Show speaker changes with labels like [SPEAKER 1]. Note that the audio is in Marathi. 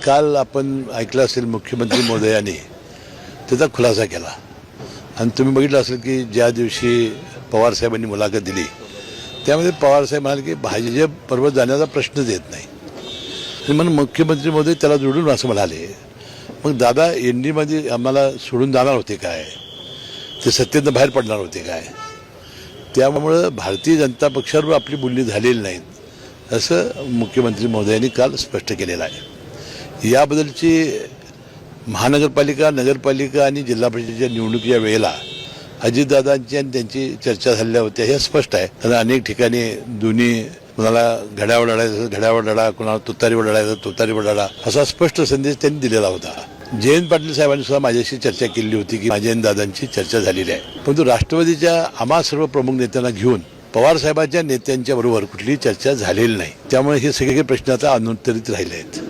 [SPEAKER 1] काल आपण ऐकलं असेल मुख्यमंत्री महोदयांनी त्याचा खुलासा केला आणि तुम्ही बघितलं असेल की ज्या दिवशी पवारसाहेबांनी मुलाखत दिली त्यामध्ये पवारसाहेब म्हणाले की भाजप बरोबर जाण्याचा प्रश्नच येत नाही आणि म्हणून मुख्यमंत्री महोदय त्याला जोडून असं म्हणाले. मग दादा एनडीमध्ये आम्हाला सोडून जाणार होते काय, ते सत्तेतनं बाहेर पडणार होते काय, त्यामुळं भारतीय जनता पक्षावर आपली बोलणी झालेली नाहीत असं मुख्यमंत्री महोदयांनी काल स्पष्ट केलेलं आहे. याबद्दलची महानगरपालिका, नगरपालिका आणि जिल्हा परिषदेच्या निवडणुकीच्या वेळेला अजितदादांची आणि त्यांची चर्चा झालेल्या होत्या हे स्पष्ट आहे. कारण अनेक ठिकाणी दोन्ही कुणाला घड्यावर लढायचं घड्यावर लढा, कुणाला तुतारीवर लढायचं तुतारीवर लढा असा स्पष्ट संदेश त्यांनी दिलेला होता. जयंत पाटील साहेबांनी सुद्धा माझ्याशी चर्चा केली होती की माझ्या दादांची चर्चा झालेली आहे, परंतु राष्ट्रवादीच्या आम्हा सर्व प्रमुख नेत्यांना घेऊन पवारसाहेबांच्या नेत्यांच्या बरोबर कुठलीही चर्चा झालेली नाही. त्यामुळे हे सगळे प्रश्न आता अनुत्तरित राहिले आहेत.